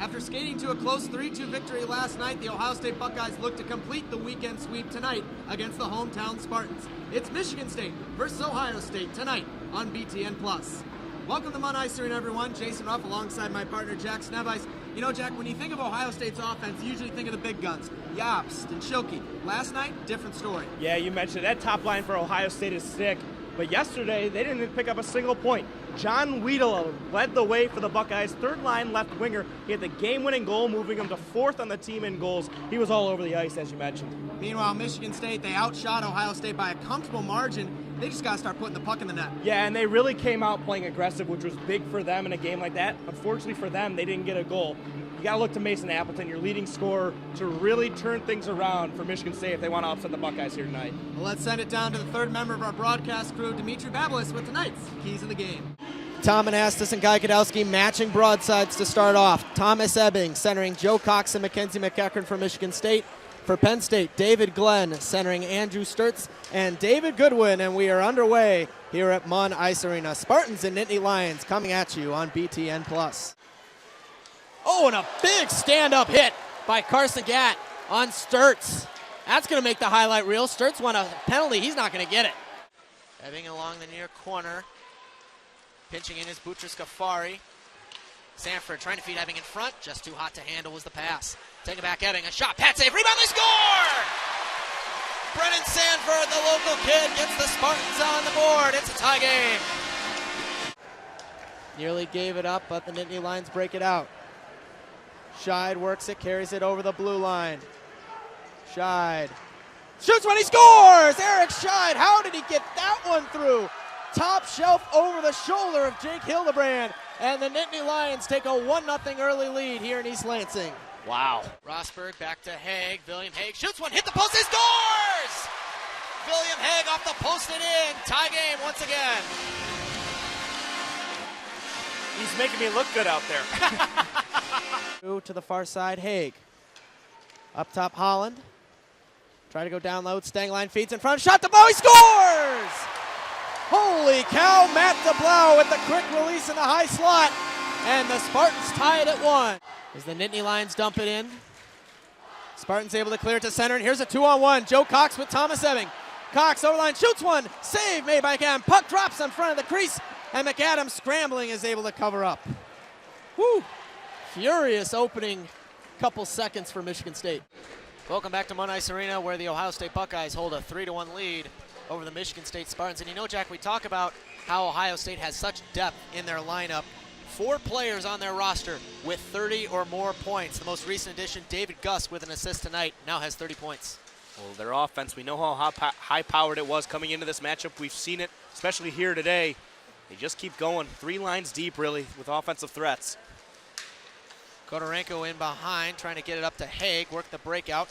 After skating to a close 3-2 victory last night, the Ohio State Buckeyes look to complete the weekend sweep tonight against the hometown Spartans. It's Michigan State versus Ohio State tonight on BTN+. Welcome to Mun Ice Arena, everyone. Jason Ruff alongside my partner, Jack Snebice. You know, Jack, when you think of Ohio State's offense, you usually think of the big guns, Jobst and Schilke. Last night, different story. Yeah, you mentioned that top line for Ohio State is sick, but yesterday they didn't pick up a single point. John Wiedela led the way for the Buckeyes, third line left winger. He had the game-winning goal, moving him to fourth on the team in goals. He was all over the ice, as you mentioned. Meanwhile, Michigan State, they outshot Ohio State by a comfortable margin. They just got to start putting the puck in the net. Yeah, and they really came out playing aggressive, which was big for them in a game like that. Unfortunately for them, they didn't get a goal. You got to look to Mason Appleton, your leading scorer, to really turn things around for Michigan State if they want to upset the Buckeyes here tonight. Well, let's send it down to the third member of our broadcast crew, Dimitri Babelis, with tonight's Keys of the Game. Tom Anastas and Guy Kadowski matching broadsides to start off. Thomas Ebbing centering Joe Cox and Mackenzie McEachern for Michigan State. For Penn State, David Glenn centering Andrew Sturtz and David Goodwin, and we are underway here at Mun Ice Arena. Spartans and Nittany Lions coming at you on BTN+. Oh, and a big stand-up hit by Carson Gatt on Sturtz. That's going to make the highlight reel. Sturtz won a penalty. He's not going to get it. Ebbing along the near corner. Pinching in his Boutros Ghaffari. Sanford trying to feed Ebbing in front. Just too hot to handle was the pass. Taking back Ebbing. A shot. Pat save. Rebound. They score! Brennan Sanford, the local kid, gets the Spartans on the board. It's a tie game. Nearly gave it up, but the Nittany Lions break it out. Scheid works it, carries it over the blue line. Scheid shoots when he scores! Eric Scheid, how did he get that one through? Top shelf over the shoulder of Jake Hildebrand. And the Nittany Lions take a 1-0 early lead here in East Lansing. Wow. Rosberg back to Haig. William Haig shoots one, hit the post, he scores! William Haig off the post and in. Tie game once again. He's making me look good out there. To the far side, Haig. Up top, Holland. Try to go down low. Stangline feeds in front. Shot to Bow. He scores! Holy cow, Matt DeBlau with the quick release in the high slot. And the Spartans tie it at 1. As the Nittany Lions dump it in. Spartans able to clear it to center. And here's a 2-on-1. Joe Cox with Thomas Ebbing. Cox over the line, shoots one. Save made by McAdams. Puck drops in front of the crease. And McAdams scrambling is able to cover up. Whew. Furious opening couple seconds for Michigan State. Welcome back to Mun Ice Arena, where the Ohio State Buckeyes hold a 3-1 lead over the Michigan State Spartans. And you know, Jack, we talk about how Ohio State has such depth in their lineup. 4 players on their roster with 30 or more points. The most recent addition, David Gus, with an assist tonight, now has 30 points. Well, their offense, we know how high-powered it was coming into this matchup. We've seen it, especially here today. They just keep going. 3 lines deep, really, with offensive threats. Kodorenko in behind, trying to get it up to Haig, work the breakout.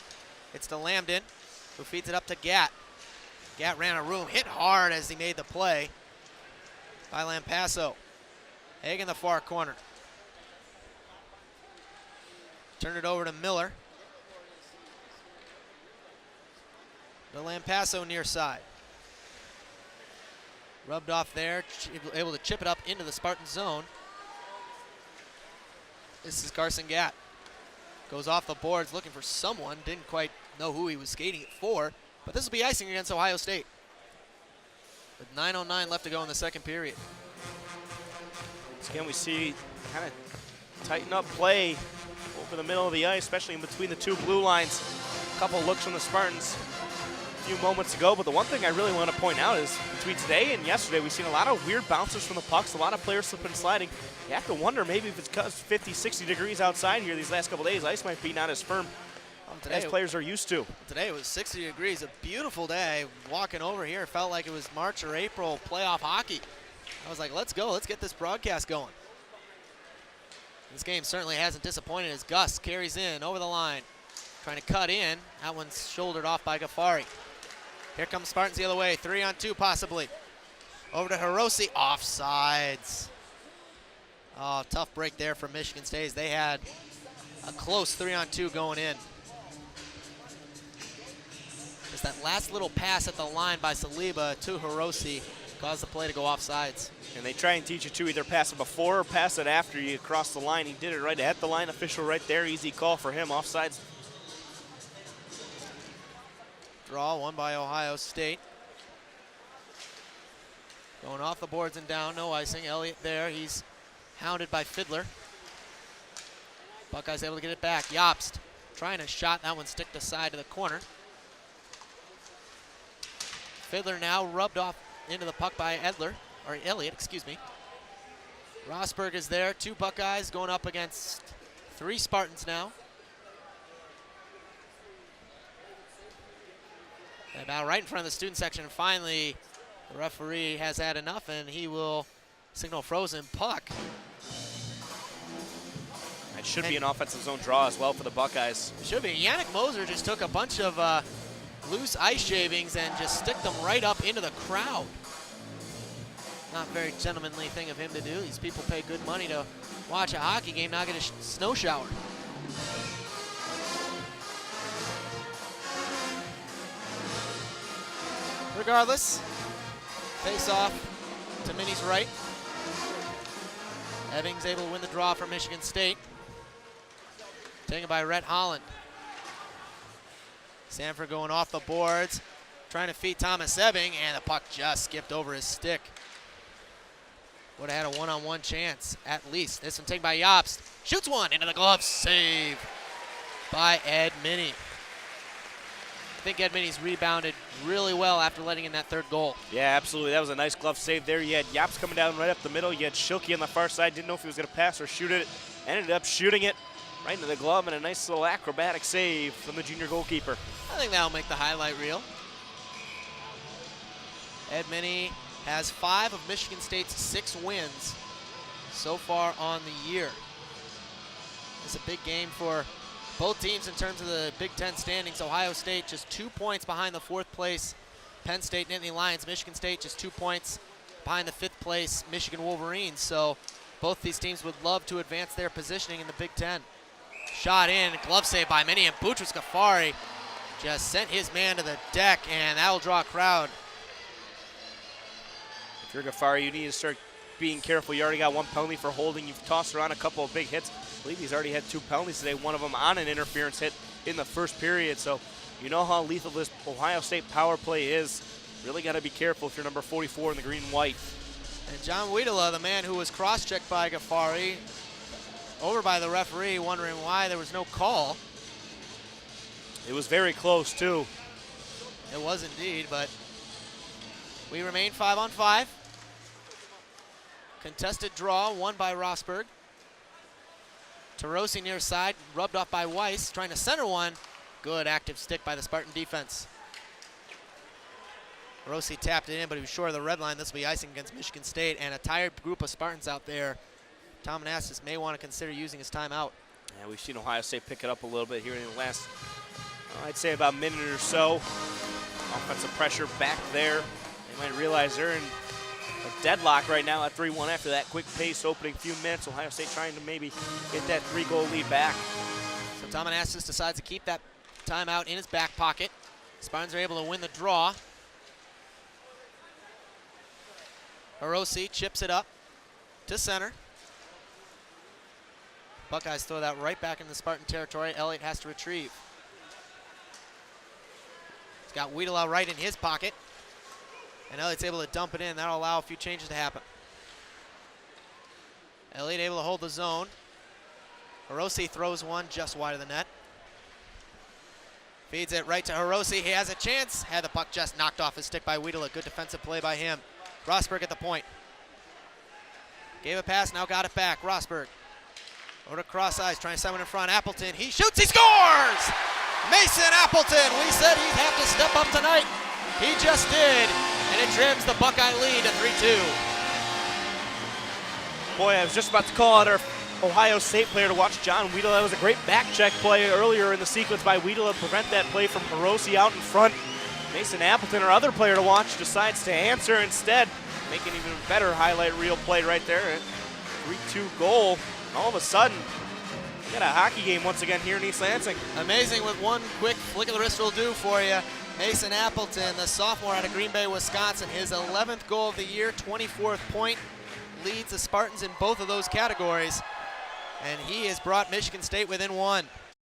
It's to Lambden, who feeds it up to Gatt. Gatt ran a room, hit hard as he made the play by Lampasso. Haig in the far corner. Turn it over to Miller. To Lampasso near side. Rubbed off there, able to chip it up into the Spartan zone. This is Carson Gatt. Goes off the boards looking for someone. Didn't quite know who he was skating it for. But this will be icing against Ohio State. With 9:09 left to go in the second period. Once again, we see kind of tighten up play over the middle of the ice, especially in between the 2 blue lines. A couple looks from the Spartans a few moments ago, but the one thing I really want to point out is between today and yesterday, we've seen a lot of weird bounces from the pucks, a lot of players slipping and sliding. You have to wonder maybe if it's because 50, 60 degrees outside here these last couple days, ice might be not as firm as players are used to. Today it was 60 degrees, a beautiful day. Walking over here, felt like it was March or April playoff hockey. I was like, let's go, let's get this broadcast going. This game certainly hasn't disappointed as Gus carries in over the line. Trying to cut in, that one's shouldered off by Ghaffari. Here comes Spartans the other way, 3-on-2 possibly. Over to Hirose, offsides. Oh, tough break there for Michigan State. They had a close 3-on-2 going in. Just that last little pass at the line by Saliba to Hirose caused the play to go offsides. And they try and teach you to either pass it before or pass it after you cross the line. He did it right at the line. Official right there. Easy call for him. Offsides. Draw won by Ohio State. Going off the boards and down, no icing. Elliott there, he's hounded by Fiddler. Buckeyes able to get it back. Jobst trying to shot, that one stick to side to the corner. Fiddler now rubbed off into the puck by Elliott, excuse me. Rosberg is there, 2 Buckeyes going up against 3 Spartans now. And now right in front of the student section, and finally the referee has had enough and he will signal frozen puck. It should be an offensive zone draw as well for the Buckeyes. It should be. Yannick Moser just took a bunch of loose ice shavings and just sticked them right up into the crowd. Not a very gentlemanly thing of him to do. These people pay good money to watch a hockey game, now get a snow shower. Regardless, face off to Minnie's right. Evans able to win the draw for Michigan State. Taken by Rhett Holland. Sanford going off the boards, trying to feed Thomas Ebbing, and the puck just skipped over his stick. Would have had a one-on-one chance, at least. This one taken by Jobst. Shoots one into the glove, save by Ed Minnie. I think Ed Minnie's rebounded really well after letting in that 3rd goal. Yeah, absolutely. That was a nice glove save there. You had Jobst coming down right up the middle. You had Schilke on the far side. Didn't know if he was going to pass or shoot it. Ended up shooting it right into the glove, and a nice little acrobatic save from the junior goalkeeper. I think that'll make the highlight reel. Ed Minnie has 5 of Michigan State's 6 wins so far on the year. It's a big game for both teams in terms of the Big Ten standings. Ohio State just 2 points behind the 4th place Penn State Nittany Lions. Michigan State just 2 points behind the 5th place Michigan Wolverines. So both these teams would love to advance their positioning in the Big Ten. Shot in, glove save by Minnie, and Boutros Ghaffari just sent his man to the deck, and that'll draw a crowd. If you're Ghaffari, you need to start being careful. You already got 1 penalty for holding. You've tossed around a couple of big hits. I believe he's already had 2 penalties today, one of them on an interference hit in the 1st period. So you know how lethal this Ohio State power play is. Really got to be careful if you're number 44 in the green and white. And John Wiedela, the man who was cross-checked by Ghaffari, over by the referee, wondering why there was no call. It was very close, too. It was indeed, but we remain 5-on-5. Contested draw, won by Rosberg. Tarosi near side, rubbed off by Weiss, trying to center one. Good active stick by the Spartan defense. Rossi tapped it in, but he was short of the red line. This will be icing against Michigan State, and a tired group of Spartans out there. Tom Manassas may want to consider using his timeout. Yeah, we've seen Ohio State pick it up a little bit here in the last, I'd say about a minute or so. Offensive pressure back there. They might realize they're in a deadlock right now at 3-1 after that quick pace opening few minutes. Ohio State trying to maybe get that 3-goal lead back. So Tom Manassas decides to keep that timeout in his back pocket. Spartans are able to win the draw. Hiroshi chips it up to center. Buckeyes throw that right back into Spartan territory. Elliott has to retrieve. He's got Wiedela right in his pocket. And Elliott's able to dump it in. That'll allow a few changes to happen. Elliott able to hold the zone. Hiroshi throws one just wide of the net. Feeds it right to Hiroshi. He has a chance. Had the puck just knocked off his stick by Wiedela. Good defensive play by him. Rosberg at the point. Gave a pass, now got it back. Rosberg. Over to cross eyes, trying to send one in front. Appleton, he shoots, he scores! Mason Appleton, we said he'd have to step up tonight. He just did, and it trims the Buckeye lead to 3-2. Boy, I was just about to call out our Ohio State player to watch John Wiedela. That was a great back check play earlier in the sequence by Wiedela to prevent that play from Hiroshi out in front. Mason Appleton, our other player to watch, decides to answer instead. Make an even better highlight reel play right there. 3-2 goal. All of a sudden, we got a hockey game once again here in East Lansing. Amazing what one quick flick of the wrist will do for you. Mason Appleton, the sophomore out of Green Bay, Wisconsin, his 11th goal of the year, 24th point. leads the Spartans in both of those categories, and he has brought Michigan State within one.